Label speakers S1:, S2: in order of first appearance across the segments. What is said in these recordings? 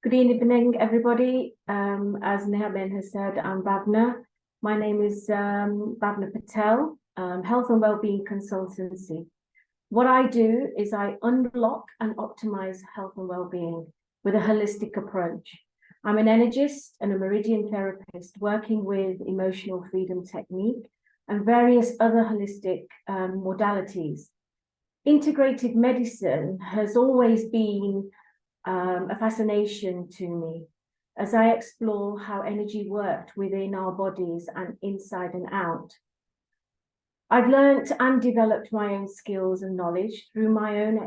S1: Good evening, everybody. As Nehaben has said, I'm Bhavna. My name is Bhavna Patel, Health and Wellbeing Consultancy. What I do is I unblock and optimize health and wellbeing with a holistic approach. I'm an energist and a meridian therapist working with emotional freedom technique and various other holistic modalities. Integrated medicine has always been a fascination to me as I explore how energy worked within our bodies and inside and out. I've learned and developed my own skills and knowledge through my own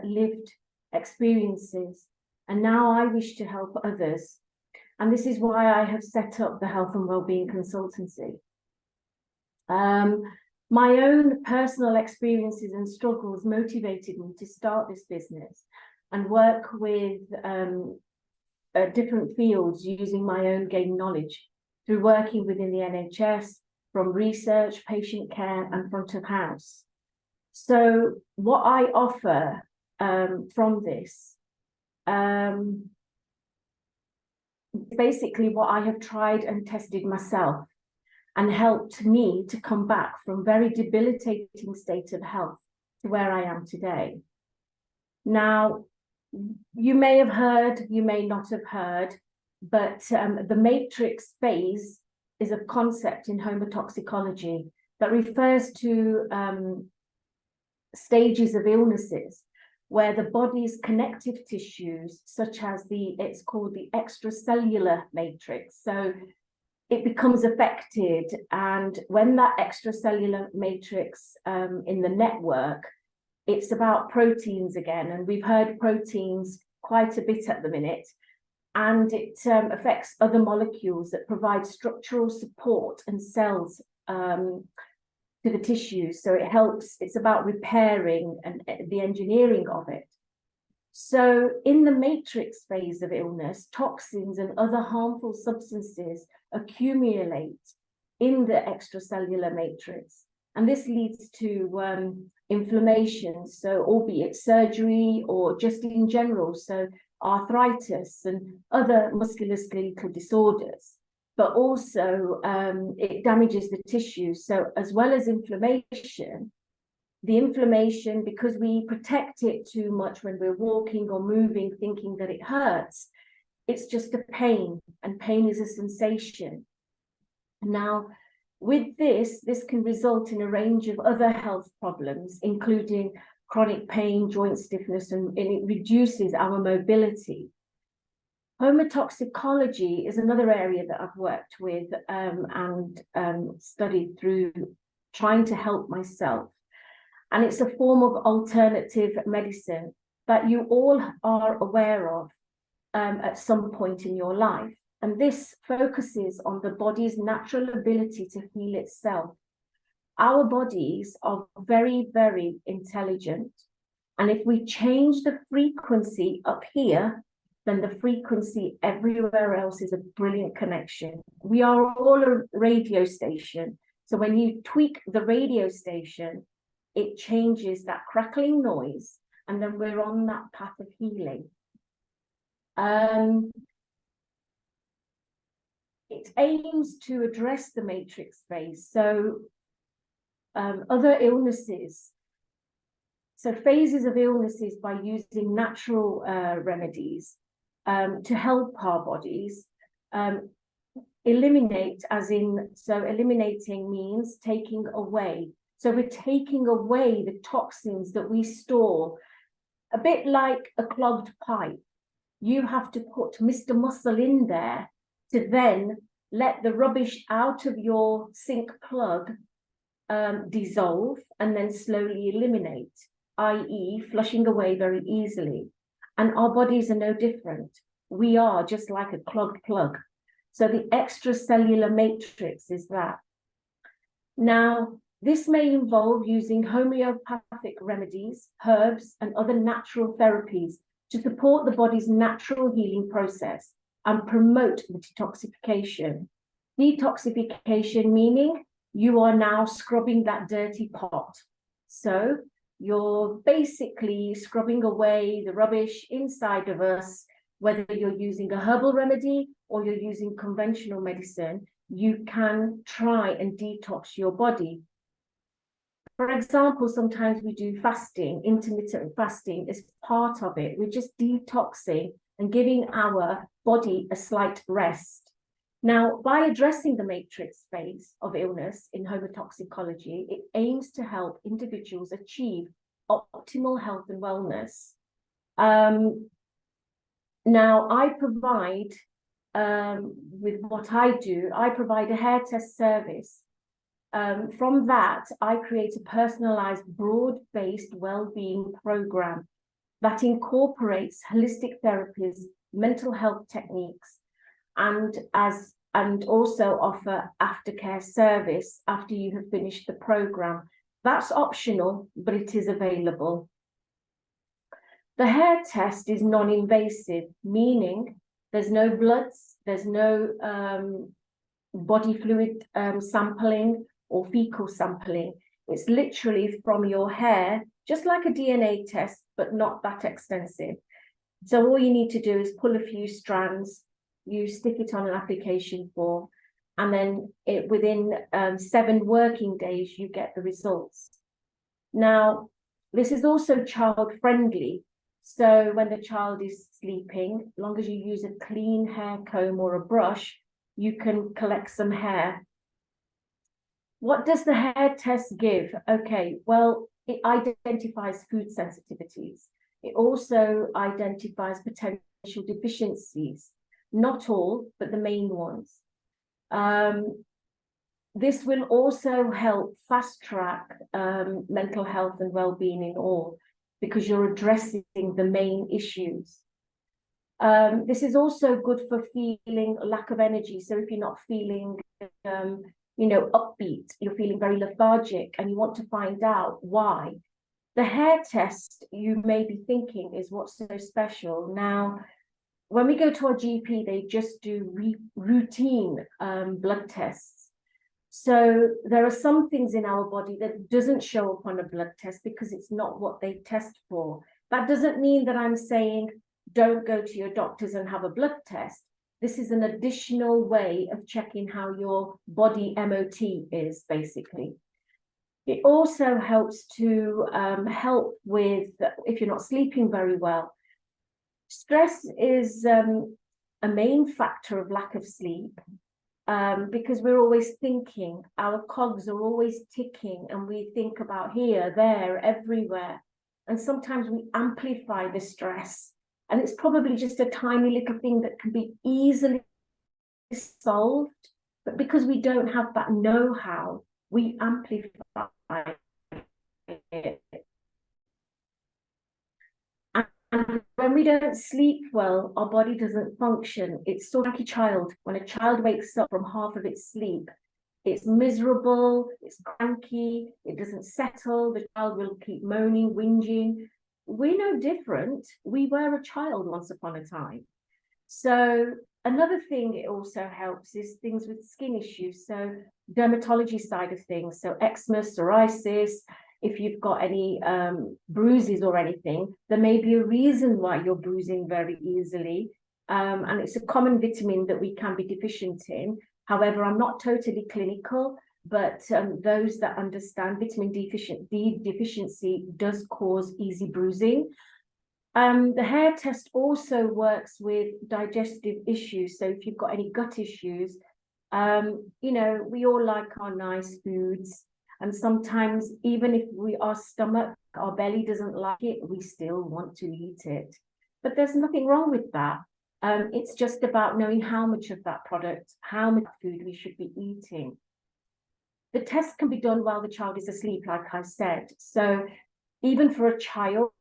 S1: lived experiences, and now I wish to help others. And this is why I have set up the Health and Wellbeing Consultancy. My own personal experiences and struggles motivated me to start this business and work with different fields using my own gained knowledge through working within the NHS, from research, patient care, and front of house. So what I offer from this, basically what I have tried and tested myself and helped me to come back from very debilitating state of health to where I am today. Now, you may have heard, you may not have heard, but the matrix phase is a concept in homotoxicology that refers to stages of illnesses where the body's connective tissues, such as it's called the extracellular matrix. So it becomes affected, and when that extracellular matrix in the network, it's about proteins again, and we've heard proteins quite a bit at the minute, and it affects other molecules that provide structural support and cells to the tissues. So it's about repairing and the engineering of it. So in the matrix phase of illness, toxins and other harmful substances accumulate in the extracellular matrix. And this leads to inflammation, so albeit surgery or just in general, so arthritis and other musculoskeletal disorders, but also it damages the tissues. So as well as inflammation, because we protect it too much when we're walking or moving, thinking that it hurts, it's just a pain, and pain is a sensation. Now, with this can result in a range of other health problems, including chronic pain, joint stiffness, and it reduces our mobility. Homotoxicology is another area that I've worked with and studied through trying to help myself. And it's a form of alternative medicine that you all are aware of at some point in your life. And this focuses on the body's natural ability to heal itself. Our bodies are very, very intelligent. And if we change the frequency up here, then the frequency everywhere else is a brilliant connection. We are all a radio station. So when you tweak the radio station, it changes that crackling noise, and then we're on that path of healing. It aims to address the matrix phase. So other illnesses, so phases of illnesses by using natural remedies to help our bodies eliminate, eliminating means taking away. So we're taking away the toxins that we store, a bit like a clogged pipe. You have to put Mr. Muscle in there to then let the rubbish out of your sink plug dissolve and then slowly eliminate, i.e. flushing away very easily. And our bodies are no different. We are just like a clogged plug. So the extracellular matrix is that. Now, this may involve using homeopathic remedies, herbs, and other natural therapies to support the body's natural healing process and promote the detoxification. Detoxification meaning you are now scrubbing that dirty pot. So you're basically scrubbing away the rubbish inside of us whether you're using a herbal remedy or you're using conventional medicine, you can try and detox your body. For example, sometimes we do fasting, intermittent fasting is part of it. We're just detoxing and giving our body a slight rest. Now, by addressing the matrix phase of illness in homotoxicology, it aims to help individuals achieve optimal health and wellness. Now, I provide, with what I do, I provide a hair test service. From that, I create a personalized, broad-based well-being program that incorporates holistic therapies, mental health techniques, and also offer aftercare service after you have finished the program. That's optional, but it is available. The hair test is non-invasive, meaning there's no bloods, there's no body fluid sampling or fecal sampling. It's literally from your hair, just like a DNA test, but not that extensive. So all you need to do is pull a few strands, you stick it on an application form, and then within 7 working days, you get the results. Now, this is also child-friendly. So when the child is sleeping, as long as you use a clean hair comb or a brush, you can collect some hair. What does the hair test give? Okay, well, it identifies food sensitivities. It also identifies potential deficiencies. Not all, but the main ones. This will also help fast track mental health and well-being in all, because you're addressing the main issues. This is also good for feeling lack of energy. So if you're not feeling, upbeat, you're feeling very lethargic and you want to find out why. The hair test, you may be thinking, is what's so special. Now, when we go to our GP, they just do routine blood tests. So there are some things in our body that doesn't show up on a blood test because it's not what they test for. That doesn't mean that I'm saying don't go to your doctors and have a blood test. This is an additional way of checking how your body MOT is, basically. It also helps to help with, if you're not sleeping very well. Stress is a main factor of lack of sleep. Because we're always thinking, our cogs are always ticking, and we think about here, there, everywhere. And sometimes we amplify the stress. And it's probably just a tiny little thing that can be easily solved. But because we don't have that know-how, we amplify it. And when we don't sleep well, our body doesn't function. It's sort of like a child. When a child wakes up from half of its sleep, it's miserable, it's cranky, it doesn't settle, the child will keep moaning, whinging. We're no different. We were a child once upon a time. So another thing it also helps is things with skin issues. So dermatology side of things, so eczema, psoriasis. If you've got any bruises or anything, there may be a reason why you're bruising very easily. And it's a common vitamin that we can be deficient in. However, I'm not totally clinical, but those that understand vitamin D deficiency does cause easy bruising. The hair test also works with digestive issues. So if you've got any gut issues, we all like our nice foods. And sometimes, even if our stomach, our belly doesn't like it, we still want to eat it. But there's nothing wrong with that. It's just about knowing how much of that product, how much food we should be eating. The test can be done while the child is asleep, like I said. So even for a child,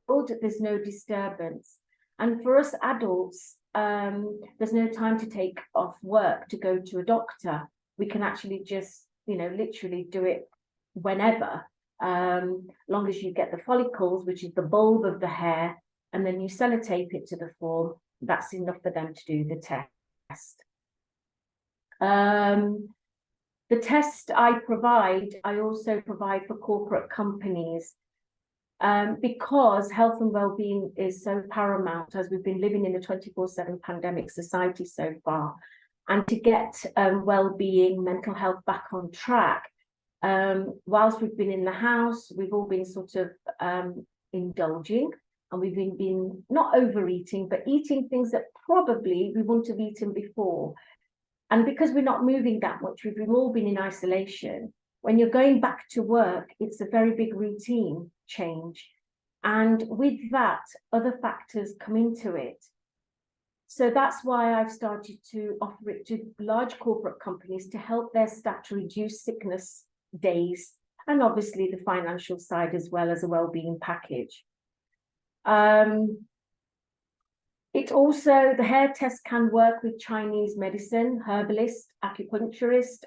S1: there's no disturbance. And for us adults, there's no time to take off work to go to a doctor. We can actually just, literally do it whenever, long as you get the follicles, which is the bulb of the hair, and then you sellotape it to the form. That's enough for them to do the test. The test I also provide for corporate companies. because health and well-being is so paramount, as we've been living in a 24/7 pandemic society so far. And to get well-being, mental health back on track, whilst we've been in the house, we've all been sort of indulging, and we've been not overeating, but eating things that probably we wouldn't have eaten before. And because we're not moving that much, we've all been in isolation. When you're going back to work, it's a very big routine change. And with that, other factors come into it. So that's why I've started to offer it to large corporate companies to help their staff to reduce sickness days, and obviously the financial side as well as a well-being package. It also, the hair test can work with Chinese medicine, herbalist, acupuncturist,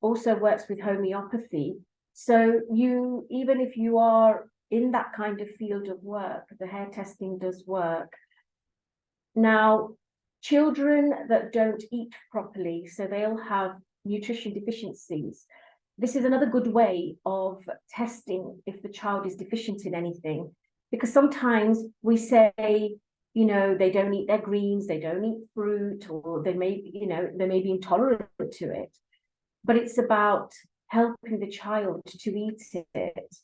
S1: also works with homeopathy. So you, even if you are in that kind of field of work, the hair testing does work. Now, children that don't eat properly, so they'll have nutrition deficiencies. This is another good way of testing if the child is deficient in anything, because sometimes we say, you know, they don't eat their greens, they don't eat fruit, or they may, you know, they may be intolerant to it. But it's about helping the child to eat it.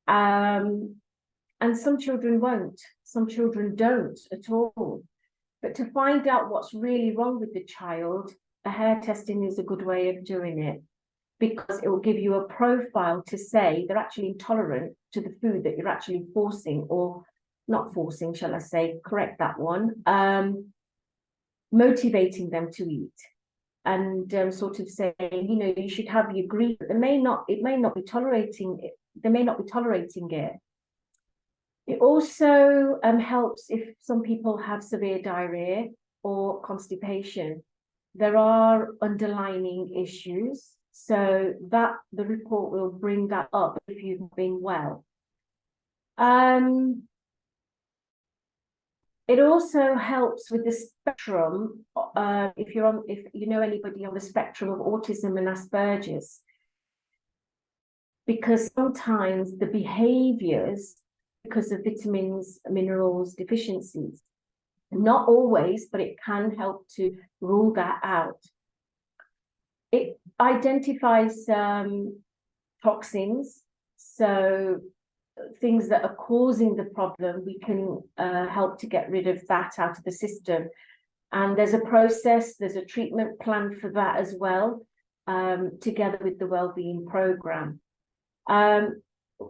S1: And some children won't, some children don't at all. But to find out what's really wrong with the child, a hair testing is a good way of doing it, because it will give you a profile to say they're actually intolerant to the food that you're actually forcing, or not forcing, shall I say, correct that one, motivating them to eat. And sort of saying, you know, you should have your green, but it may not be tolerating it. They may not be tolerating it. It also helps if some people have severe diarrhea or constipation. There are underlying issues, so that the report will bring that up if you've been well. It also helps with the spectrum, if you know anybody on the spectrum of autism and Asperger's, because sometimes the behaviors, because of vitamins, minerals, deficiencies, not always, but it can help to rule that out. It identifies toxins, so things that are causing the problem, we can help to get rid of that out of the system. And there's a process, there's a treatment plan for that as well, together with the wellbeing program.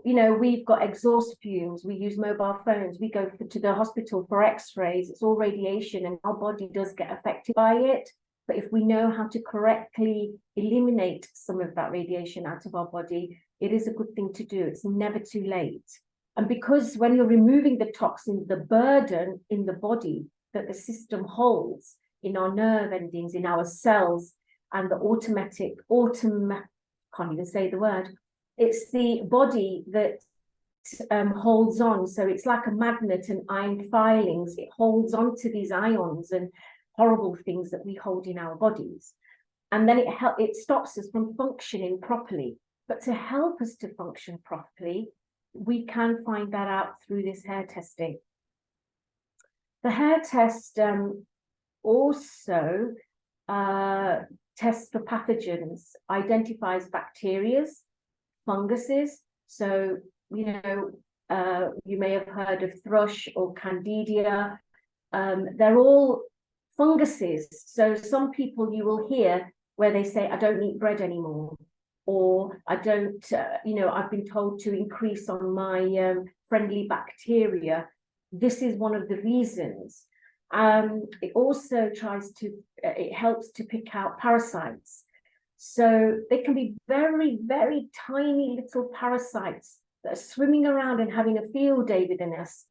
S1: You know, we've got exhaust fumes, we use mobile phones, we go to the hospital for x-rays, it's all radiation, and our body does get affected by it. But if we know how to correctly eliminate some of that radiation out of our body, it is a good thing to do. It's never too late. And because when you're removing the toxin, the burden in the body that the system holds in our nerve endings, in our cells, and the can't even say the word, it's the body that holds on. So it's like a magnet and iron filings. It holds on to these ions and horrible things that we hold in our bodies. And then it stops us from functioning properly. But to help us to function properly, we can find that out through this hair testing. The hair test also tests for pathogens, identifies bacteria, funguses. So, you know, you may have heard of thrush or candida. They're all funguses. So some people you will hear where they say, I don't eat bread anymore, or I don't, you know, I've been told to increase on my friendly bacteria. This is one of the reasons. It also it helps to pick out parasites. So they can be very, very tiny little parasites that are swimming around and having a field day within us,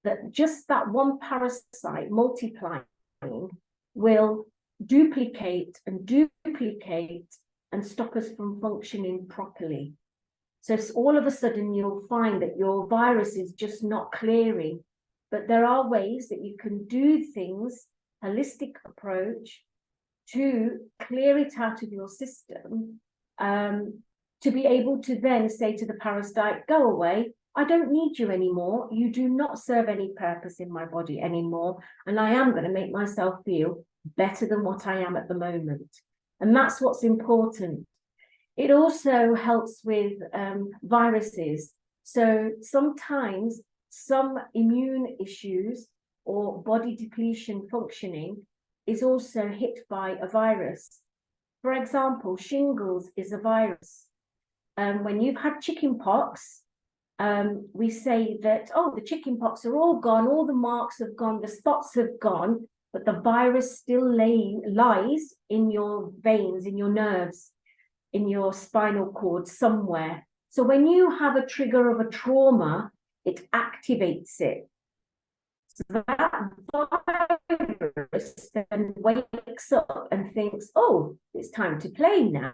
S1: that just that one parasite multiplying will duplicate and stop us from functioning properly. So all of a sudden you'll find that your virus is just not clearing. But there are ways that you can do things, holistic approach, to clear it out of your system, to be able to then say to the parasite, go away, I don't need you anymore. You do not serve any purpose in my body anymore. And I am going to make myself feel better than what I am at the moment. And that's what's important. It also helps with viruses. So sometimes some immune issues or body depletion functioning is also hit by a virus. For example, shingles is a virus. When you've had chicken pox, we say that, oh, the chicken pox are all gone, all the marks have gone, the spots have gone, but the virus still lies in your veins, in your nerves, in your spinal cord somewhere. So when you have a trigger of a trauma, it activates it. So that virus then wakes up and thinks, oh, it's time to play now.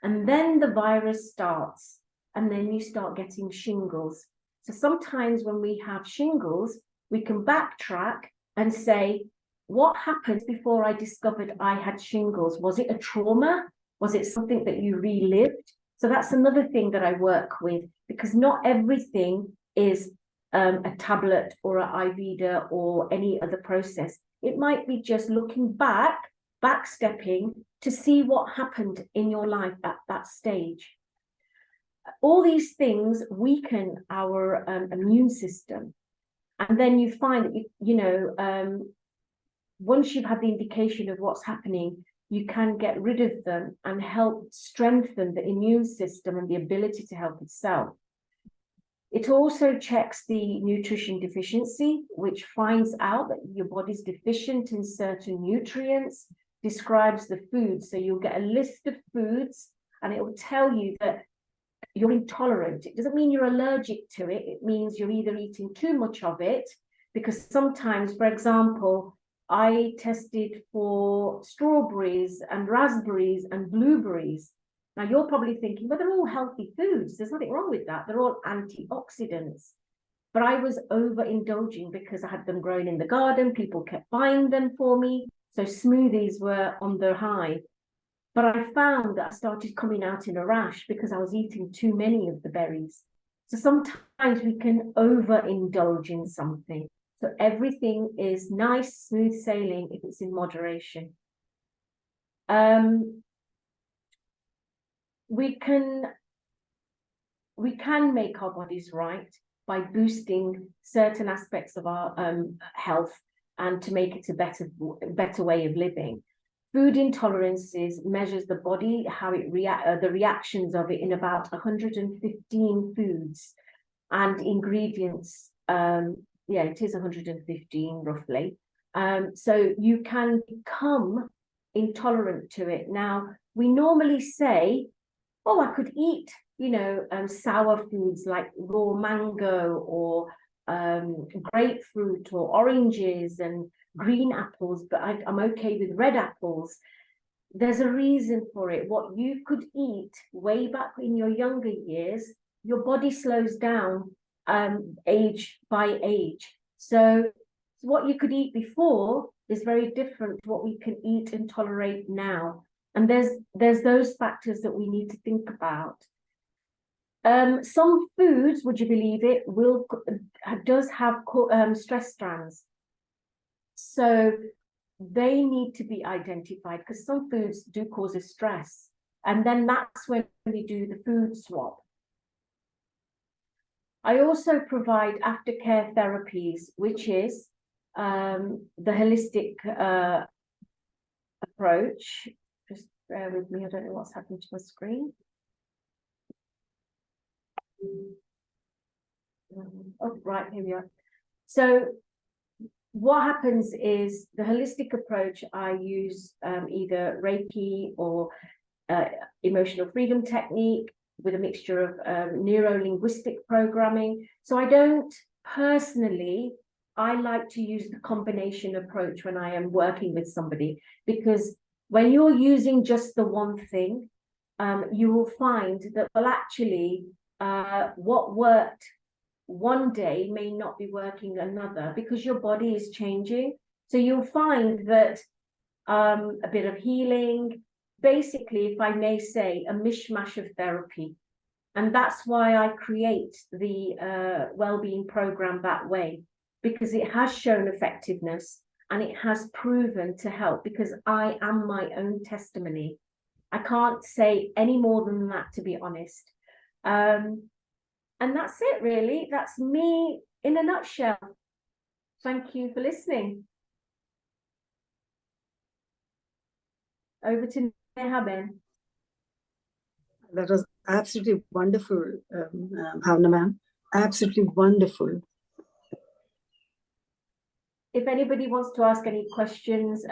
S1: And then the virus starts, and then you start getting shingles. So sometimes when we have shingles, we can backtrack and say, what happened before I discovered I had shingles? Was it a trauma? Was it something that you relived? So that's another thing that I work with, because not everything is a tablet or an IVIDA or any other process. It might be just looking back, backstepping to see what happened in your life at that stage. All these things weaken our immune system. And then you find that, once you've had the indication of what's happening, you can get rid of them and help strengthen the immune system and the ability to help itself. It also checks the nutrition deficiency, which finds out that your body's deficient in certain nutrients, describes the foods. So you'll get a list of foods and it will tell you that you're intolerant. It doesn't mean you're allergic to it. It means you're either eating too much of it, because sometimes, for example, I tested for strawberries and raspberries and blueberries. Now you're probably thinking, well, they're all healthy foods. There's nothing wrong with that. They're all antioxidants. But I was overindulging because I had them grown in the garden. People kept buying them for me. So smoothies were on the high. But I found that I started coming out in a rash because I was eating too many of the berries. So sometimes we can overindulge in something. So everything is nice, smooth sailing if it's in moderation. We can make our bodies right by boosting certain aspects of our health and to make it a better way of living. Food intolerances measures the body, how it the reactions of it in about 115 foods and ingredients. Yeah, it is 115 roughly. So you can become intolerant to it. Now, we normally say, oh, I could eat, sour foods like raw mango or grapefruit or oranges and green apples, but I'm okay with red apples. There's a reason for it. What you could eat way back in your younger years, your body slows down age by age. So what you could eat before is very different to what we can eat and tolerate now. And there's those factors that we need to think about. Some foods, would you believe it, does have stress strands. So they need to be identified because some foods do cause a stress. And then that's when we do the food swap. I also provide aftercare therapies, which is the holistic approach. Just bear with me, I don't know what's happened to my screen. Oh, right, here we are. So what happens is the holistic approach, I use either Reiki or emotional freedom technique with a mixture of neuro-linguistic programming. So I don't personally, I like to use the combination approach when I am working with somebody, because when you're using just the one thing, you will find that, well, actually, what worked one day may not be working another because your body is changing. So you'll find that a bit of healing, basically, if I may say, a mishmash of therapy. And that's why I create the wellbeing program that way, because it has shown effectiveness and it has proven to help, because I am my own testimony. I can't say any more than that, to be honest. And that's it, really. That's me in a nutshell. Thank you for listening. Over to Neha.
S2: That was absolutely wonderful, Bhavna ma'am. Absolutely wonderful.
S1: If anybody wants to ask any questions,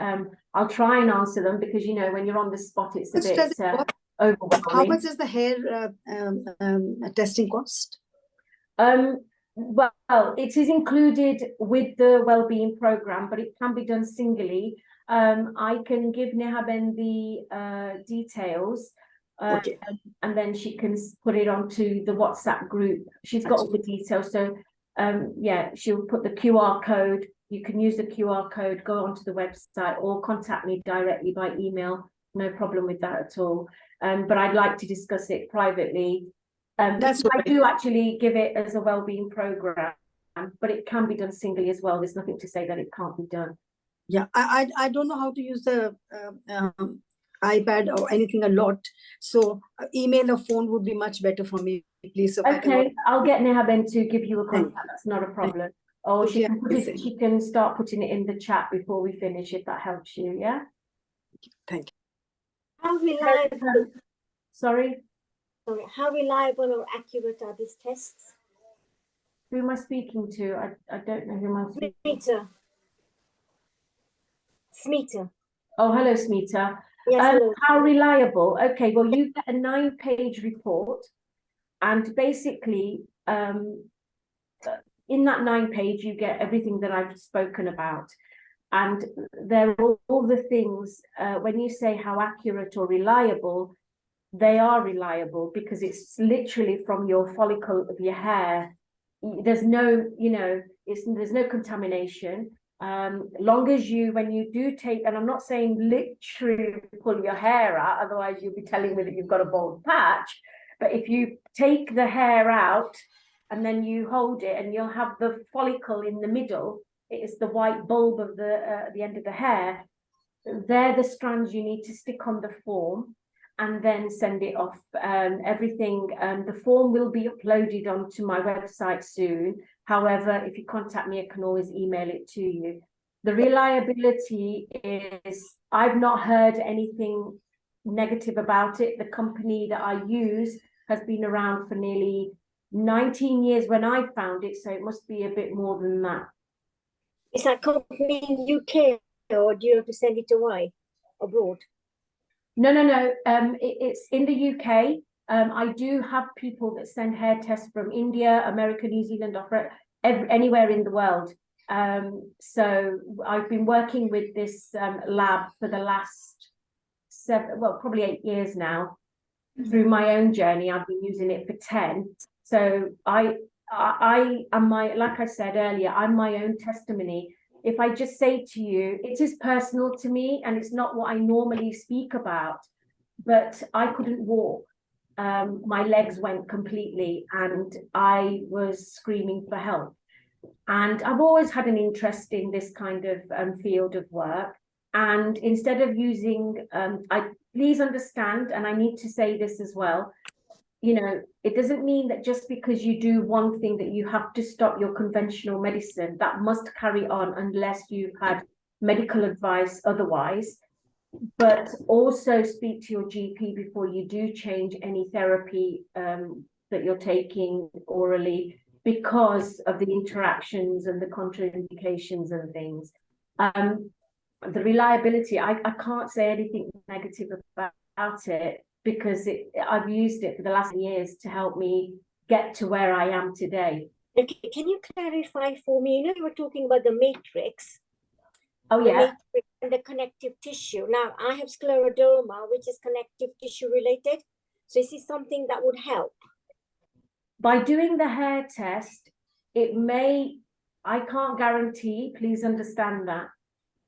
S1: I'll try and answer them, because, you know, when you're on the spot, it's a bit overwhelming.
S2: How much does the hair testing cost?
S1: Well, it is included with the wellbeing program, but it can be done singly. I can give Nehaben the details,
S2: Okay.
S1: and then she can put it onto the WhatsApp group. She's got all the details, so yeah, she'll put the QR code. You can use the QR code, go onto the website, or contact me directly by email. No problem with that at all. But I'd like to discuss it privately. That's I do actually give it as a wellbeing program, but it can be done singly as well. There's nothing to say that it can't be done.
S2: Yeah, I don't know how to use the iPad or anything a lot, so email or phone would be much better for me, please. So
S1: okay, I'll get Nehaben to give you a contact. That's not a problem. Or she can put it, she can start putting it in the chat before we finish, if that helps you. Yeah.
S2: Thank you.
S3: How reliable?
S1: Sorry.
S3: How reliable or accurate are these tests?
S1: Who am I speaking to? I don't know who I'm speaking to.
S3: Smita.
S1: Oh, hello, Smita.
S3: Yes, hello.
S1: How reliable? Okay, well, you get a 9-page report, and basically, in that 9-page, you get everything that I've spoken about. And there are all the things, when you say how accurate or reliable, they are reliable, because it's literally from your follicle of your hair. There's no, you know, there's no contamination. Long as you, when you do take, and I'm not saying literally pull your hair out, otherwise you'll be telling me that you've got a bald patch. But if you take the hair out and then you hold it, and you'll have the follicle in the middle, it is the white bulb of the end of the hair. They're the strands you need to stick on the form and then send it off. Everything, the form will be uploaded onto my website soon. However, if you contact me, I can always email it to you. The reliability is, I've not heard anything negative about it. The company that I use has been around for nearly 19 years when I found it, so it must be a bit more than that.
S3: Is that company in UK, or do you have to send it away abroad?
S1: No. It's in the UK. I do have people that send hair tests from India, America, New Zealand, anywhere in the world. So I've been working with this lab for the last probably 8 years now. Through my own journey, I've been using it for 10. So I am like I said earlier, I'm my own testimony. If I just say to you, it is personal to me, and it's not what I normally speak about, but I couldn't walk. My legs went completely, and I was screaming for help. And I've always had an interest in this kind of field of work. And instead of using, please understand, and I need to say this as well, you know, it doesn't mean that just because you do one thing that you have to stop your conventional medicine. That must carry on unless you've had medical advice otherwise. But also speak to your GP before you do change any therapy that you're taking orally, because of the interactions and the contraindications and things. The reliability, I can't say anything negative about it, because I've used it for the last years to help me get to where I am today.
S3: Okay, can you clarify for me? You know, you were talking about the matrix.
S1: Oh, yeah.
S3: Matrix and the connective tissue. Now, I have scleroderma, which is connective tissue related. So is this something that would help?
S1: By doing the hair test, it may, I can't guarantee, please understand that.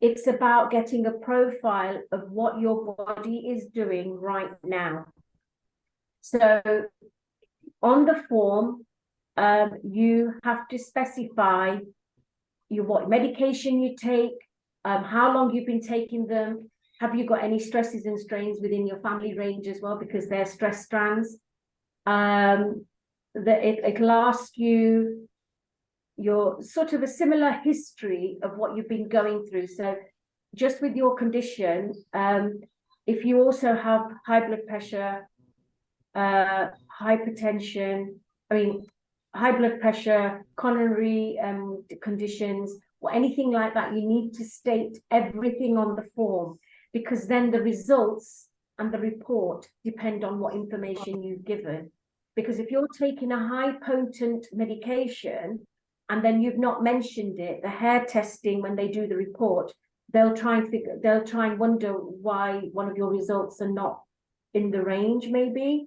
S1: It's about getting a profile of what your body is doing right now. So on the form, you have to specify what medication you take, how long you've been taking them. Have you got any stresses and strains within your family range as well, because they're stress strands? It'll ask you your sort of a similar history of what you've been going through. So just with your condition, if you also have high blood pressure, hypertension, high blood pressure, coronary conditions, or anything like that, you need to state everything on the form, because then the results and the report depend on what information you've given. Because if you're taking a high potent medication and then you've not mentioned it, the hair testing, when they do the report, they'll try and wonder why one of your results are not in the range, maybe.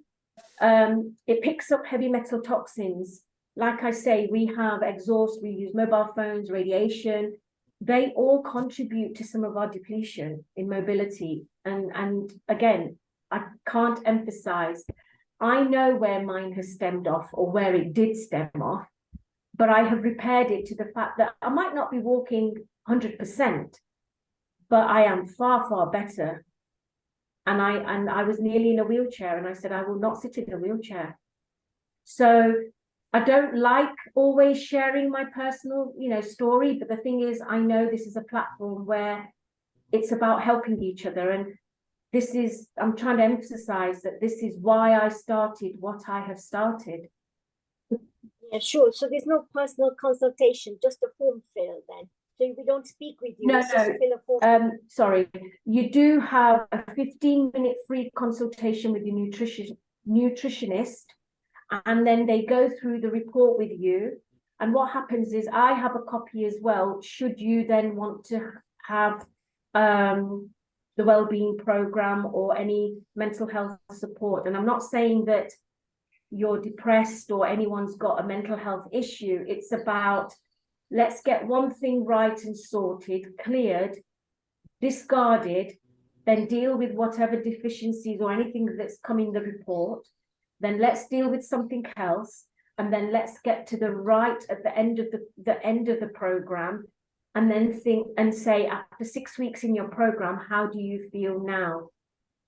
S1: It picks up heavy metal toxins. Like I say, we have exhaust, we use mobile phones, radiation. They all contribute to some of our depletion in mobility. And again, I can't emphasize, I know where mine has stemmed off, or where it did stem off, but I have repaired it to the fact that I might not be walking 100%, but I am far, far better. And I was nearly in a wheelchair, and I said, I will not sit in a wheelchair. So I don't like always sharing my personal, story, but the thing is, I know this is a platform where it's about helping each other. And I'm trying to emphasize that this is why I started what I have started.
S3: Yeah, sure. So there's no personal consultation, just a form fill then. So we don't speak with you.
S1: No,
S3: it's just fill a form.
S1: Sorry. You do have a 15-minute free consultation with your nutritionist, and then they go through the report with you. And what happens is, I have a copy as well, should you then want to have the wellbeing program or any mental health support. And I'm not saying that you're depressed or anyone's got a mental health issue. It's about, let's get one thing right and sorted, cleared, discarded, then deal with whatever deficiencies or anything that's come in the report. Then let's deal with something else, and then let's get to the right at the end of the program, and then think and say, after 6 weeks in your program, how do you feel now?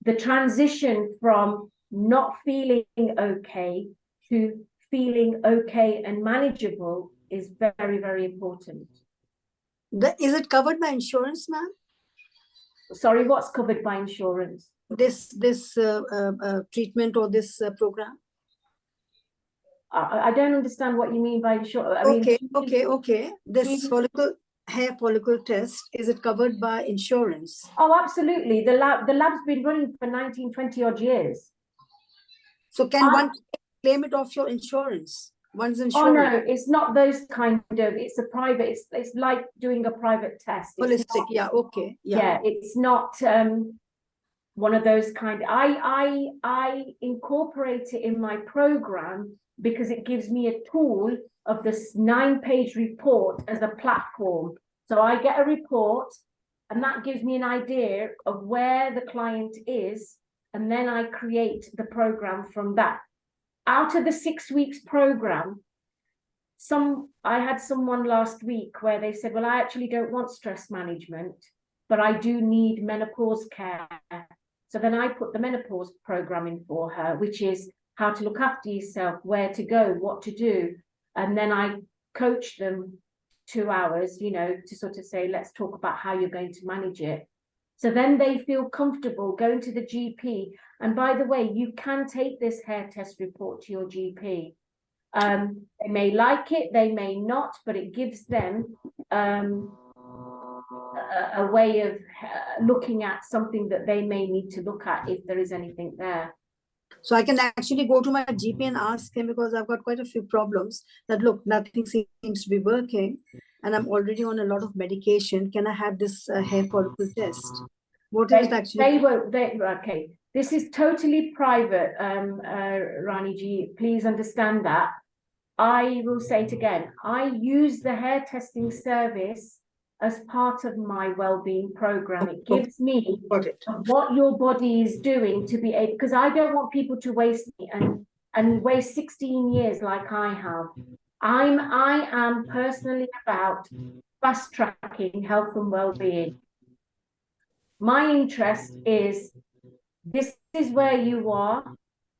S1: The transition from not feeling okay to feeling okay and manageable is very, very important.
S2: Is it covered by insurance, ma'am?
S1: Sorry, what's covered by insurance?
S2: This treatment or this program?
S1: I don't understand what you mean by insurance.
S2: Okay. This hair follicle test, is it covered by insurance?
S1: Oh, absolutely. The lab's been running for 19, 20 odd years.
S2: So can one claim it off your insurance? One's insurance.
S1: Oh no, it's not those kind of. It's a private. It's like doing a private test.
S2: Holistic, yeah, okay,
S1: yeah. It's not one of those kind. I incorporate it in my program because it gives me a tool of this 9-page report as a platform. So I get a report, and that gives me an idea of where the client is, and then I create the program from that. Out of the 6 weeks program, I had someone last week where they said, well, I actually don't want stress management, but I do need menopause care. So then I put the menopause program in for her, which is how to look after yourself, where to go, what to do. And then I coach them 2 hours, to sort of say, let's talk about how you're going to manage it. So then they feel comfortable going to the GP. And by the way, you can take this hair test report to your GP. They may like it, they may not, but it gives them a way of looking at something that they may need to look at if there is anything there.
S2: So I can actually go to my GP and ask him, because I've got quite a few problems, that look, nothing seems to be working and I'm already on a lot of medication. Can I have this hair follicle test? What is it actually?
S1: Okay. This is totally private, Rani ji. Please understand that. I will say it again. I use the hair testing service as part of my well-being program. It gives me
S2: Got it.
S1: what your body is doing to be able, because I don't want people to waste me and waste 16 years like I have. I am personally about fast tracking health and well-being. My interest is, this is where you are,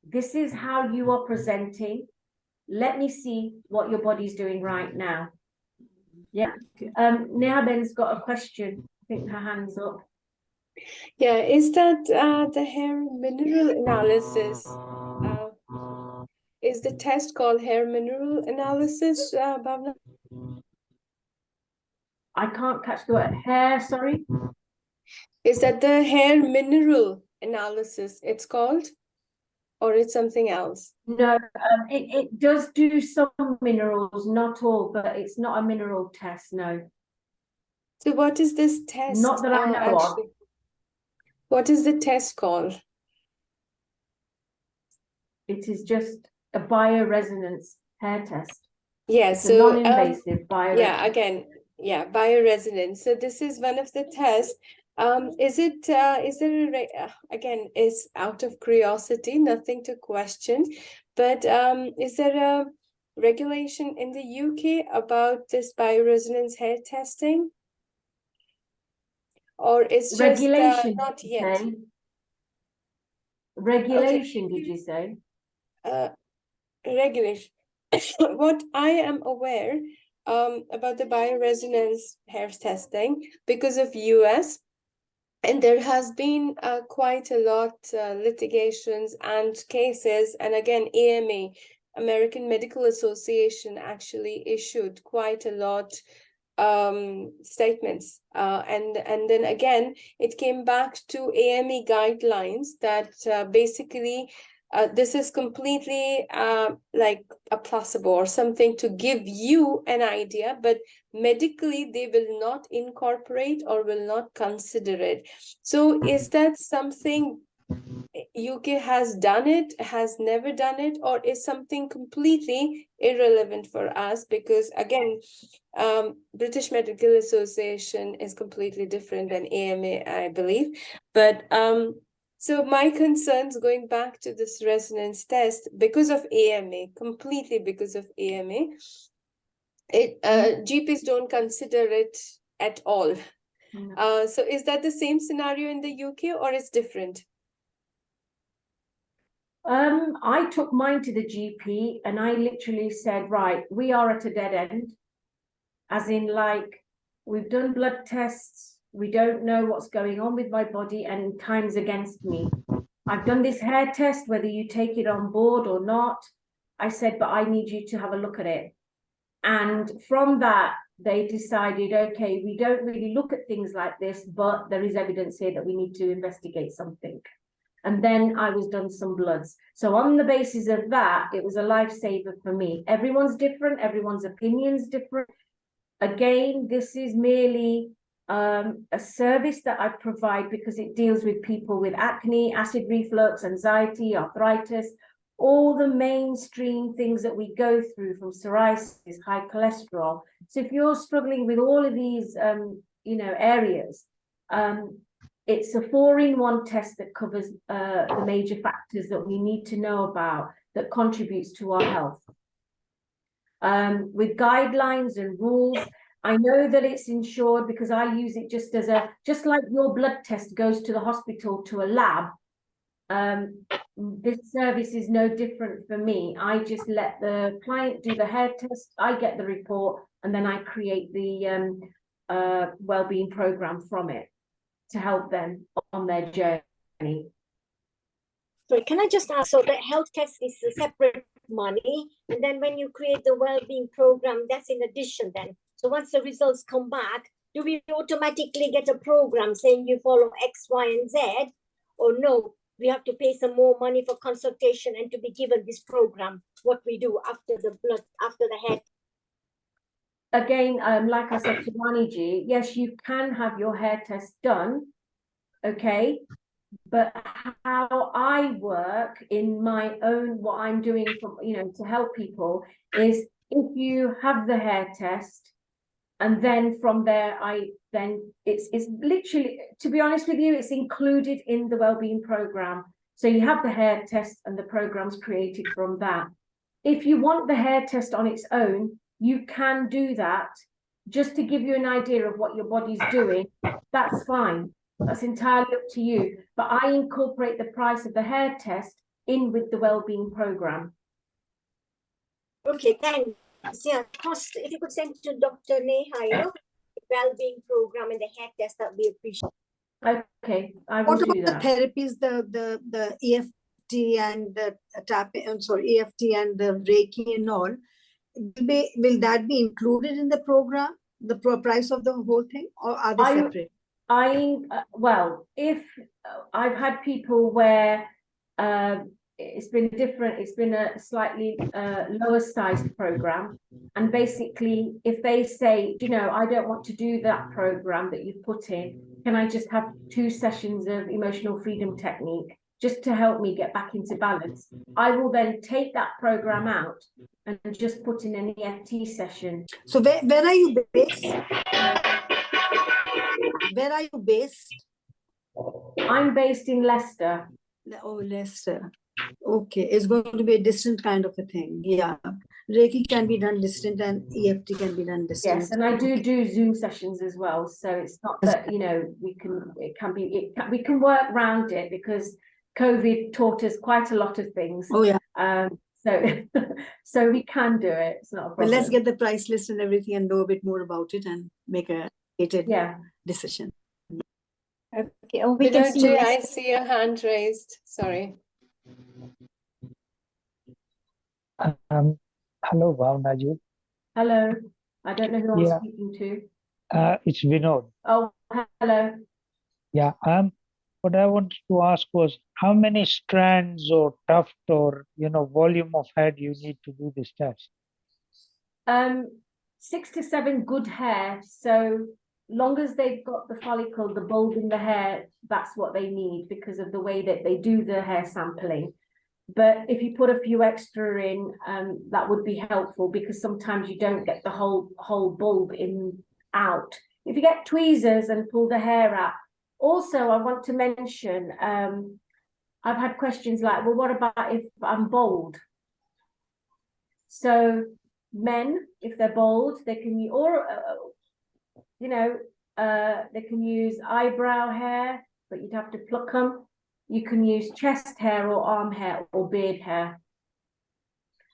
S1: this is how you are presenting. Let me see what your body's doing right now. Yeah. Nihaben's got a question. I think her hand's up.
S4: Yeah, is that the hair mineral analysis? Is the test called hair mineral analysis, Bhavna?
S1: I can't catch the word. Hair, sorry.
S4: Is that the hair mineral analysis it's called? Or it's something else?
S1: No, it does do some minerals, not all, but it's not a mineral test, no.
S4: So what is this test?
S1: Not that I know of.
S4: Actually? What is the test called?
S1: It is just a bioresonance hair test.
S4: Yeah,
S1: It's a
S4: so
S1: non-invasive bioresonance.
S4: yeah, again, yeah, bioresonance. So this is one of the tests. Is there again, is out of curiosity, nothing to question, but is there a regulation in the UK about this bioresonance hair testing? Or it's just
S1: Regulation,
S4: not
S1: did you
S4: yet?
S1: say? Regulation, did you say?
S4: Regulation. What I am aware about the bioresonance hair testing, because of US, and there has been quite a lot litigations and cases, and again AMA, American Medical Association, actually issued quite a lot statements, and then again it came back to AMA guidelines that basically this is completely like a placebo or something to give you an idea, but medically they will not incorporate or will not consider it. So is that something UK has done it, has never done it, or is something completely irrelevant for us? Because again, British Medical Association is completely different than AMA, I believe. But so my concerns going back to this resonance test, because of AMA, completely because of AMA, GPs don't consider it at all. So is that the same scenario in the UK or it's different?
S1: I took mine to the GP and I literally said, right, we are at a dead end. As in, like, we've done blood tests, we don't know what's going on with my body, and time's against me. I've done this hair test, whether you take it on board or not. I said, but I need you to have a look at it. And from that, they decided, okay, we don't really look at things like this, but there is evidence here that we need to investigate something. And then I was done some bloods. So on the basis of that, it was a lifesaver for me. Everyone's different, everyone's opinion's different. Again, this is merely a service that I provide because it deals with people with acne, acid reflux, anxiety, arthritis, all the mainstream things that we go through, from psoriasis, high cholesterol. So if you're struggling with all of these, areas, it's a 4-in-1 test that covers the major factors that we need to know about that contributes to our health. With guidelines and rules. I know that it's insured because I use it just like your blood test goes to the hospital to a lab. This service is no different for me. I just let the client do the hair test, I get the report, and then I create the wellbeing program from it to help them on their journey.
S3: So can I just ask, so the health test is a separate money, and then when you create the well-being program, that's in addition then? So once the results come back, do we automatically get a program saying you follow X, Y, and Z? Or no, we have to pay some more money for consultation and to be given this program, what we do after the blood, after the hair?
S1: Again, like I said to Waniji, yes, you can have your hair test done, okay? But how I work in my own, what I'm doing for, to help people is, if you have the hair test, And then from there, it's literally, to be honest with you, it's included in the wellbeing program. So you have the hair test and the program's created from that. If you want the hair test on its own, you can do that just to give you an idea of what your body's doing. That's fine. That's entirely up to you. But I incorporate the price of the hair test in with the wellbeing program.
S3: Okay, thanks. Yeah, cost, if you could send it to Dr. Neha, the well-being program and the hair test, that would be appreciated.
S1: Okay, I will
S2: What
S1: do
S2: about the
S1: that.
S2: therapies, the EFT and the EFT and the Reiki and all? Will that be included in the program, the price of the whole thing, or are they separate?
S1: Well, if I've had people where it's been different, it's been a slightly lower sized program, and basically if they say, you know, I don't want to do that program that you've put in, can I just have 2 sessions of emotional freedom technique just to help me get back into balance? I will then take that program out and just put in an EFT session.
S2: So where are you based? Where are you based?
S1: I'm based in Leicester.
S2: Oh, Leicester. Okay, it's going to be a distant kind of a thing. Yeah, Reiki can be done distant and EFT can be done distant.
S1: Yes, and I do Zoom sessions as well. So it's not that, you know, we can work around it, because COVID taught us quite a lot of things.
S2: Oh yeah.
S1: So we can do it. It's not a problem.
S2: But let's get the price list and everything and know a bit more about it and make a decision.
S3: Okay, oh, we can see.
S4: I see your hand raised. Sorry.
S5: Hello, Bhavna ji.
S1: Hello. I don't know who I'm speaking to.
S5: It's Vinod.
S1: Oh, hello.
S5: Yeah. What I wanted to ask was, how many strands or tuft or volume of hair do you need to do this test?
S1: 6 to 7 good hair. So long as they've got the follicle, the bulb in the hair, that's what they need because of the way that they do the hair sampling. But if you put a few extra in, that would be helpful, because sometimes you don't get the whole bulb out. If you get tweezers and pull the hair out. Also, I want to mention, I've had questions like, well, what about if I'm bald? So men, if they're bald, they can use, or they can use eyebrow hair, but you'd have to pluck them. You can use chest hair or arm hair or beard hair.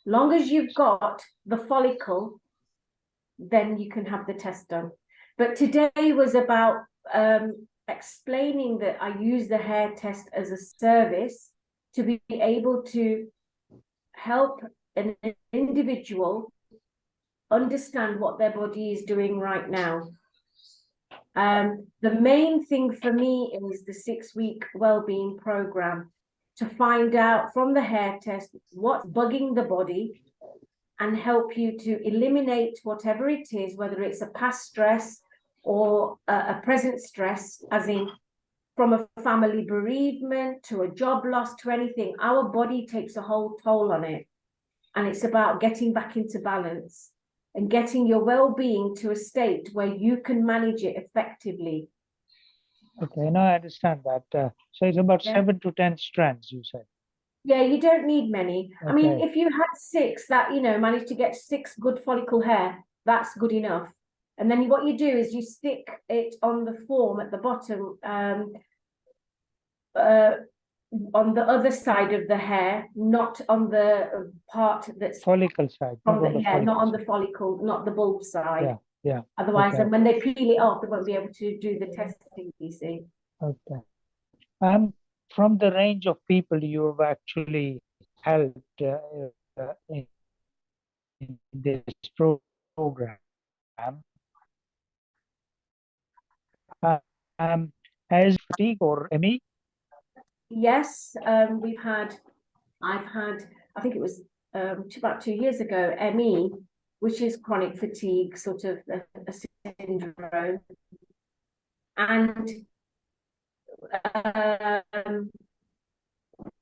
S1: Long as you've got the follicle, then you can have the test done. But today was about explaining that I use the hair test as a service to be able to help an individual understand what their body is doing right now. The main thing for me is the 6-week wellbeing program, to find out from the hair test what's bugging the body and help you to eliminate whatever it is, whether it's a past stress or a present stress, as in from a family bereavement to a job loss to anything. Our body takes a whole toll on it, and it's about getting back into balance and getting your well-being to a state where you can manage it effectively.
S5: Okay, now I understand that. So it's about 7 to 10 strands, you said.
S1: Yeah, you don't need many.
S5: Okay.
S1: I mean, if you had 6 that, managed to get 6 good follicle hair, that's good enough. And then what you do is you stick it on the form at the bottom, on the other side of the hair, not on the part that's
S5: follicle side.
S1: Not on the follicle, not the bulb side.
S5: Yeah.
S1: Otherwise,
S5: okay.
S1: and when they peel it off, they won't be able to do the testing, you see.
S5: Okay. From the range of people you have actually helped in this program, has fatigue or ME?
S1: Yes, I've had, I think it was about 2 years ago, ME, which is chronic fatigue, sort of a syndrome. And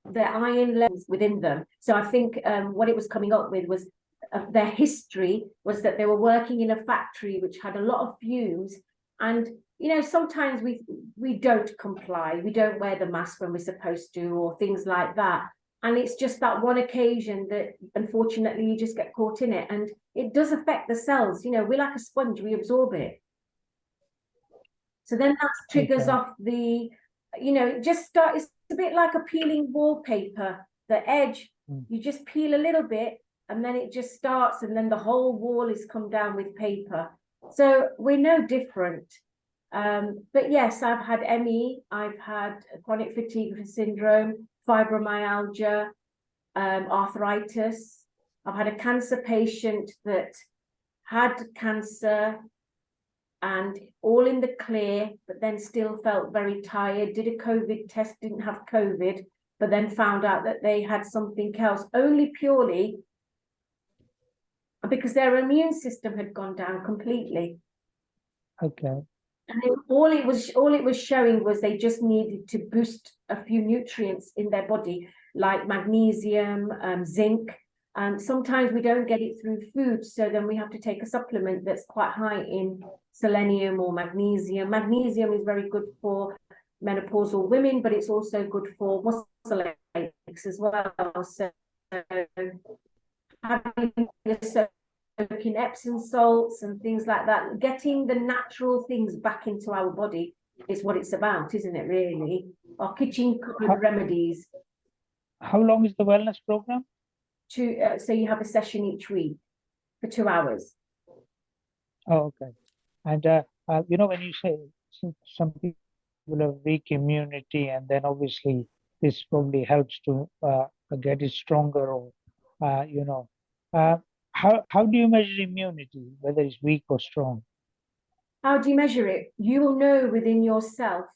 S1: the iron levels within them. So I think what it was coming up with was their history was that they were working in a factory which had a lot of fumes, and sometimes we don't comply, we don't wear the mask when we're supposed to, or things like that. And it's just that one occasion that unfortunately you just get caught in it, and it does affect the cells. We're like a sponge, we absorb it. So then that triggers
S5: Okay.
S1: off the, it just starts, it's a bit like a peeling wallpaper. The edge, you just peel a little bit, and then it just starts, and then the whole wall is come down with paper. So we're no different. But yes, I've had ME, I've had chronic fatigue syndrome, fibromyalgia, arthritis. I've had a cancer patient that had cancer and all in the clear, but then still felt very tired, did a COVID test, didn't have COVID, but then found out that they had something else, only purely because their immune system had gone down completely.
S5: Okay.
S1: And all it was showing was they just needed to boost a few nutrients in their body, like magnesium, zinc. And sometimes we don't get it through food, so then we have to take a supplement that's quite high in selenium or magnesium. Magnesium is very good for menopausal women, but it's also good for muscle aches as well. So having soaking Epsom salts and things like that, getting the natural things back into our body is what it's about, isn't it, really? Our kitchen remedies.
S5: How long is the wellness program?
S1: So you have a session each week for 2 hours.
S5: Oh, okay. And when you say some people have weak immunity, and then obviously this probably helps to get it stronger, or how do you measure immunity, whether it's weak or strong?
S1: How do you measure it? You will know within yourself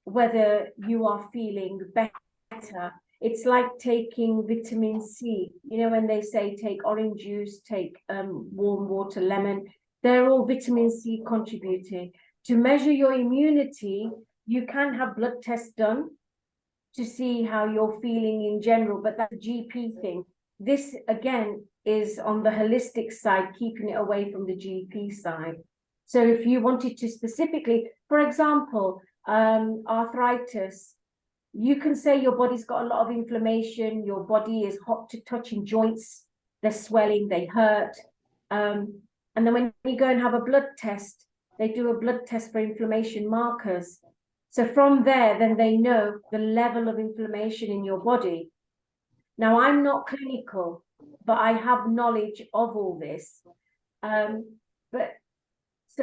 S1: whether you are feeling better. It's like taking vitamin C. When they say take orange juice, take warm water, lemon, they're all vitamin C contributing. To measure your immunity, you can have blood tests done to see how you're feeling in general, but that's a GP thing. This, again, is on the holistic side, keeping it away from the GP side. So if you wanted to specifically, for example, arthritis, you can say your body's got a lot of inflammation, your body is hot to touch in joints, they're swelling, they hurt. And then when you go and have a blood test, they do a blood test for inflammation markers. So from there, then they know the level of inflammation in your body. Now, I'm not clinical, but I have knowledge of all this. So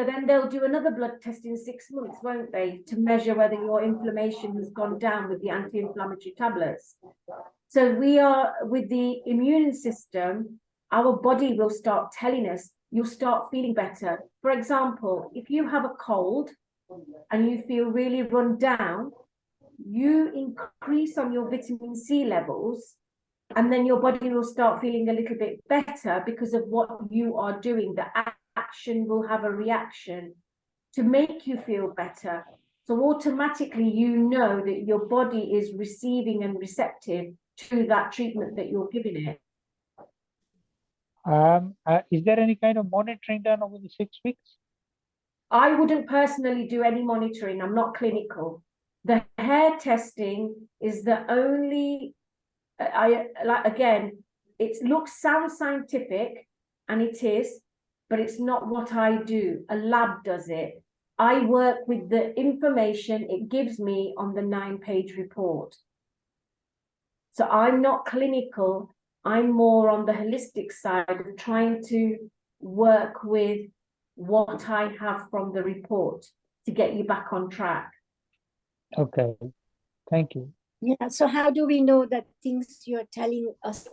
S1: then they'll do another blood test in 6 months, won't they, to measure whether your inflammation has gone down with the anti-inflammatory tablets. So we are, with the immune system, our body will start telling us, you'll start feeling better. For example, if you have a cold and you feel really run down, you increase on your vitamin C levels, and then your body will start feeling a little bit better because of what you are doing. The action will have a reaction to make you feel better. So automatically you know that your body is receiving and receptive to that treatment that you're giving it.
S5: Is there any kind of monitoring done over the 6 weeks?
S1: I wouldn't personally do any monitoring. I'm not clinical. The hair testing is the only, again, sounds scientific, and it is, but it's not what I do. A lab does it. I work with the information it gives me on the 9-page report. So I'm not clinical. I'm more on the holistic side of trying to work with what I have from the report to get you back on track.
S5: Okay, thank you.
S3: Yeah, so how do we know that things you're telling us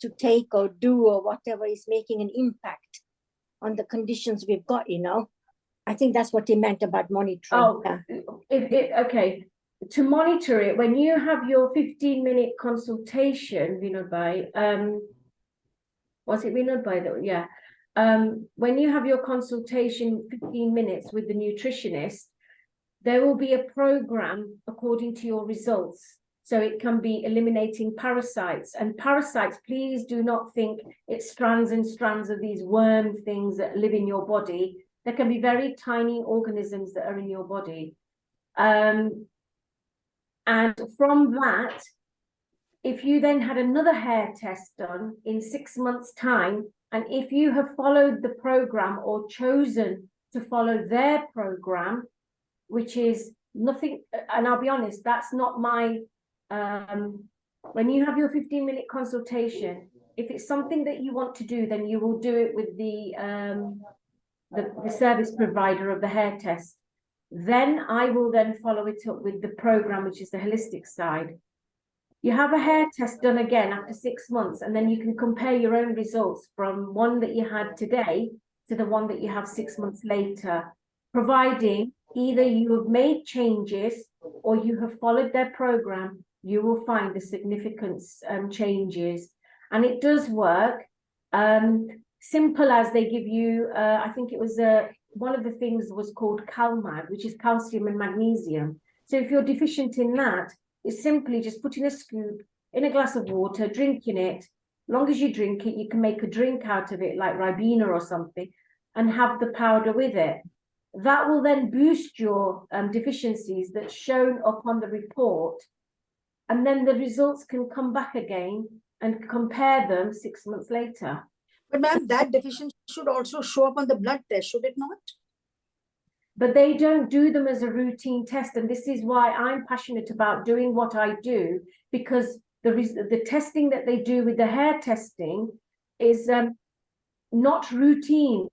S3: to take or do or whatever is making an impact on the conditions we've got, I think that's what he meant about monitoring.
S1: Oh,
S3: yeah.
S1: Okay. To monitor it, when you have your 15-minute consultation, was it Vinod though? Yeah. When you have your consultation 15 minutes with the nutritionist, there will be a program according to your results. So it can be eliminating parasites. And parasites, please do not think it's strands and strands of these worm things that live in your body. There can be very tiny organisms that are in your body. And from that, if you then had another hair test done in 6 months' time, and if you have followed the program or chosen to follow their program, which is nothing, and I'll be honest, that's not my, when you have your 15-minute consultation, if it's something that you want to do, then you will do it with the service provider of the hair test. Then I will then follow it up with the program, which is the holistic side. You have a hair test done again after 6 months, and then you can compare your own results from one that you had today to the one that you have 6 months later, providing either you have made changes or you have followed their program, you will find the significant changes. And it does work. Simple as they give you, I think it was one of the things was called CalMag, which is calcium and magnesium. So if you're deficient in that, it's simply just putting a scoop in a glass of water, drinking it. As long as you drink it, you can make a drink out of it, like Ribena or something, and have the powder with it. That will then boost your deficiencies that's shown up on the report. And then the results can come back again and compare them 6 months later.
S2: But ma'am, that deficiency should also show up on the blood test, should it not?
S1: But they don't do them as a routine test. And this is why I'm passionate about doing what I do, because the testing that they do with the hair testing is not routine.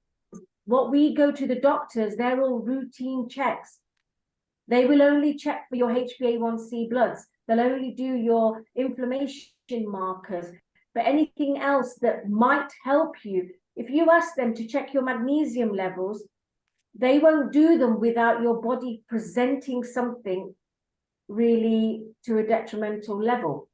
S1: What we go to the doctors, they're all routine checks. They will only check for your HbA1c bloods. They'll only do your inflammation markers. But anything else that might help you, if you ask them to check your magnesium levels, they won't do them without your body presenting something really to a detrimental level.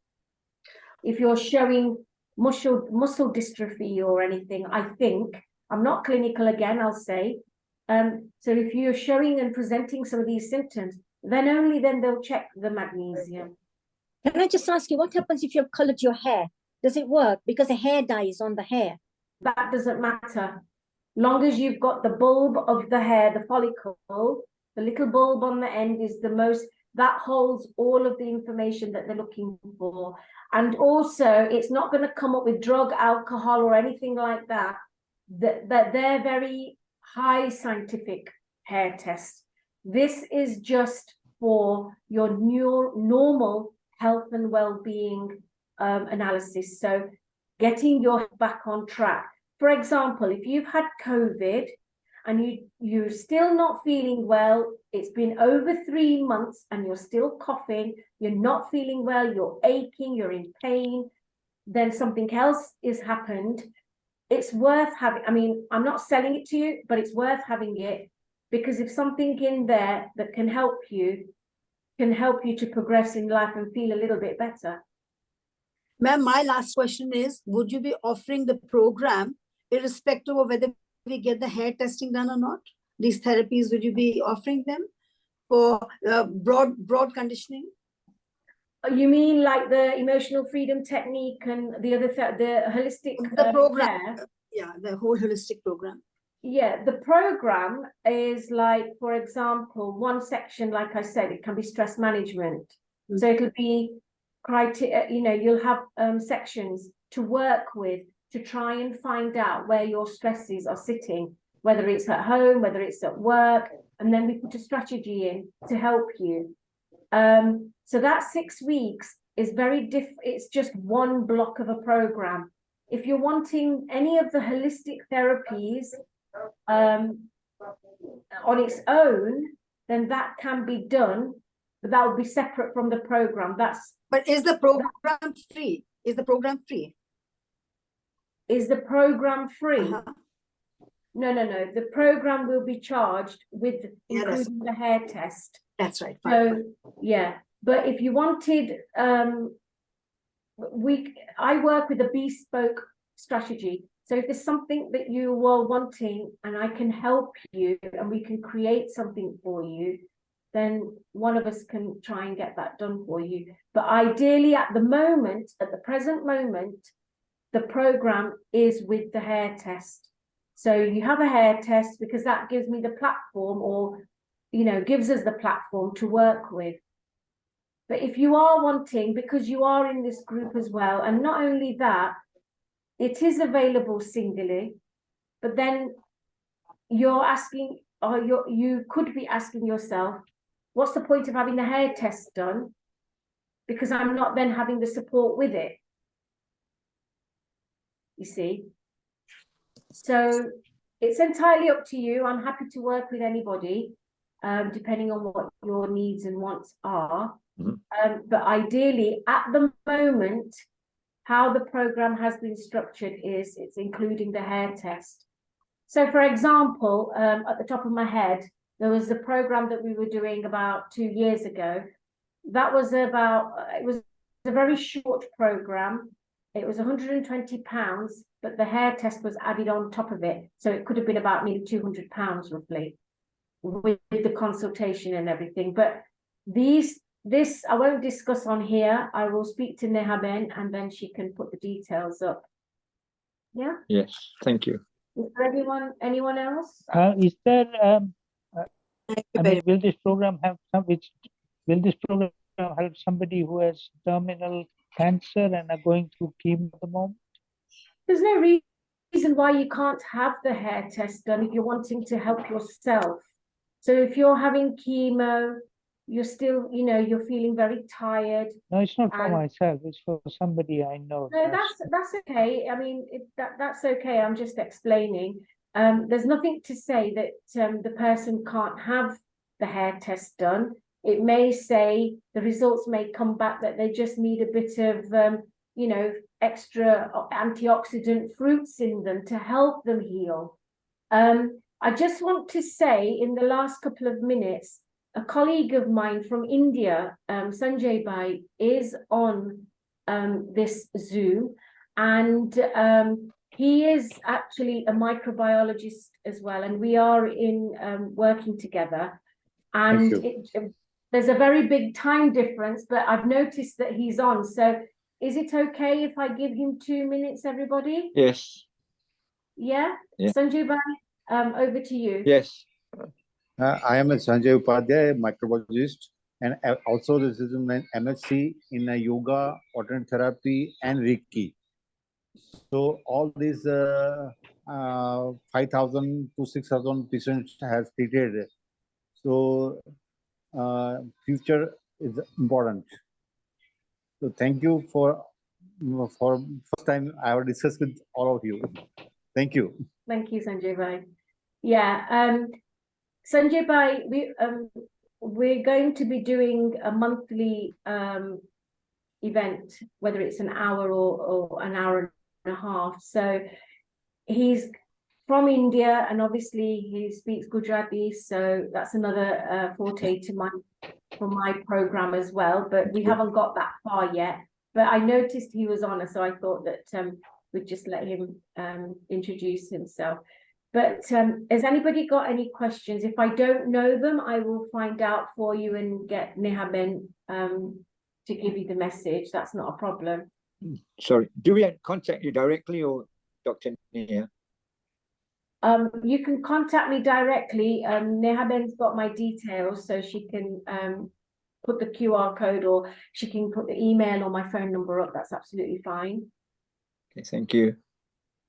S1: If you're showing muscle dystrophy or anything, I think, I'm not clinical again, I'll say. So if you're showing and presenting some of these symptoms, then only then they'll check the magnesium.
S3: Can I just ask you, what happens if you've colored your hair? Does it work? Because the hair dye is on the hair.
S1: That doesn't matter. Long as you've got the bulb of the hair, the follicle, the little bulb on the end is the most, that holds all of the information that they're looking for. And also, it's not going to come up with drug, alcohol, or anything like that. That they're very high scientific hair tests. This is just for your normal health and well-being analysis. So getting your back on track. For example, if you've had COVID and you're still not feeling well, it's been over 3 months and you're still coughing, you're not feeling well, you're aching, you're in pain, then something else has happened. It's worth having, I mean, I'm not selling it to you, but it's worth having it, because if something in there that can help you to progress in life and feel a little bit better.
S2: Ma'am, my last question is, would you be offering the program irrespective of whether we get the hair testing done or not? These therapies, would you be offering them for broad conditioning?
S1: You mean like the emotional freedom technique and the other, the holistic
S2: The program,
S1: care?
S2: yeah, the whole holistic program.
S1: Yeah, the program is like, for example, one section, like I said, it can be stress management.
S2: Mm-hmm.
S1: So it'll be criteria, you know, you'll have sections to work with to try and find out where your stresses are sitting, whether it's at home, whether it's at work, and then we put a strategy in to help you. So that 6 weeks is very it's just one block of a program. If you're wanting any of the holistic therapies on its own, then that can be done, but that will be separate from the program.
S2: But is the program free? Is the program free?
S1: Is the program free? No. The program will be charged with including the hair test.
S2: That's right.
S1: So yeah, but if you wanted, I work with a bespoke strategy. So if there's something that you are wanting and I can help you and we can create something for you, then one of us can try and get that done for you. But ideally, at the present moment, the program is with the hair test. So you have a hair test because that gives me the platform, or, you know, gives us the platform to work with. But if you are wanting, because you are in this group as well, and not only that, it is available singly, but then you're asking, or you could be asking yourself, what's the point of having the hair test done? Because I'm not then having the support with it. You see? So it's entirely up to you. I'm happy to work with anybody, depending on what your needs and wants are. But ideally, at the moment, how the program has been structured is it's including the hair test. So, for example, at the top of my head, there was a program that we were doing about 2 years ago. That was it was a very short program. It was £120, but the hair test was added on top of it. So it could have been about nearly £200 roughly with the consultation and everything. But this I won't discuss on here. I will speak to Nehaben and then she can put the details up. Yeah?
S6: Yes, thank you.
S1: Is there anyone else?
S5: Is there,
S2: Thank you
S5: I
S2: very
S5: mean, will this program help somebody who has terminal cancer and are going through chemo at the moment?
S1: There's no reason why you can't have the hair test done if you're wanting to help yourself. So if you're having chemo, you're still, you know, you're feeling very tired.
S5: No, it's not for
S1: And-
S5: myself, it's for somebody I know.
S1: No, that's okay. I mean, that's okay. I'm just explaining. There's nothing to say that the person can't have the hair test done. It may say the results may come back that they just need a bit of, you know, extra antioxidant fruits in them to help them heal. I just want to say in the last couple of minutes, a colleague of mine from India, Sanjay Bhai, is on this Zoom, and he is actually a microbiologist as well, and we are in working together. And there's a very big time difference, but I've noticed that he's on. So is it okay if I give him 2 minutes, everybody?
S6: Yes,
S1: Yeah?
S6: Yeah.
S1: Sanjay Bhai, over to you.
S6: yes.
S7: I am a Sanjay Upadhyay, microbiologist, and also this is an MSc in yoga, alternate therapy, and Reiki. So all these 5,000 to 6,000 patients has treated. So future is important. So thank you for first time I will discuss with all of you. Thank you.
S1: Thank you, Sanjay Bhai. Yeah, Sanjay Bhai, we're going to be doing a monthly event, whether it's an hour or an hour and a half. So he's from India, and obviously he speaks Gujarati, so that's another forte to my program as well. But we haven't got that far yet. But I noticed he was on, so I thought that we'd just let him introduce himself. But has anybody got any questions? If I don't know them, I will find out for you and get Nehaben to give you the message. That's not a problem.
S6: Sorry, do we contact you directly or Dr. Nia?
S1: You can contact me directly. Nehaben's got my details, so she can put the QR code, or she can put the email or my phone number up. That's absolutely fine.
S6: Okay, thank you.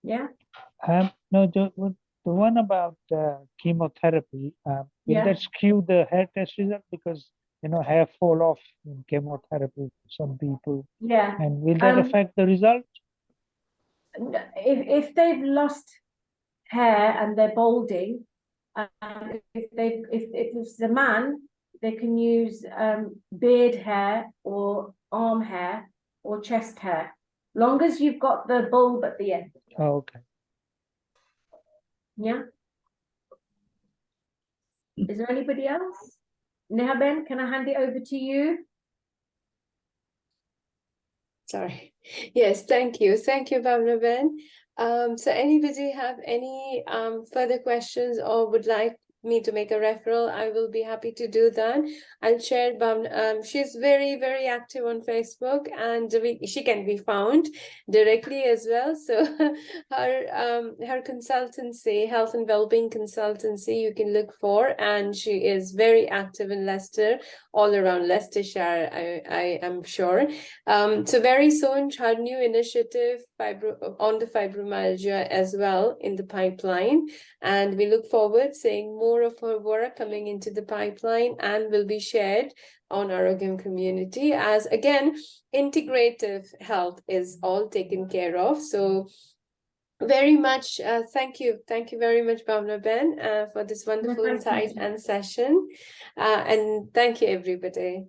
S1: Yeah.
S5: No, the one about chemotherapy, will
S1: Yeah.
S5: that skew the hair test result? Because, you know, hair fall off in chemotherapy for some people.
S1: Yeah.
S5: And will that affect the result?
S1: If they've lost hair and they're balding, if it's a man, they can use beard hair or arm hair or chest hair, long as you've got the bulb at the end.
S5: Oh, okay.
S1: Yeah. Is there anybody else? Nehaben, can I hand it over to you?
S4: Sorry. Yes, thank you. Thank you, Bhavna. So anybody have any further questions or would like me to make a referral, I will be happy to do that. I'll share Bhavna. She's very, very active on Facebook, and she can be found directly as well. So her consultancy, health and wellbeing consultancy, you can look for, and she is very active in Leicester, all around Leicestershire, I am sure. So very soon, her new initiative on the fibromyalgia as well in the pipeline, and we look forward seeing more of her work coming into the pipeline and will be shared on Arogam community, as again integrative health is all taken care of. So very much thank you very much, Bhavna Ben, for this wonderful
S1: thank
S4: insight
S1: you.
S4: and session, and thank you everybody.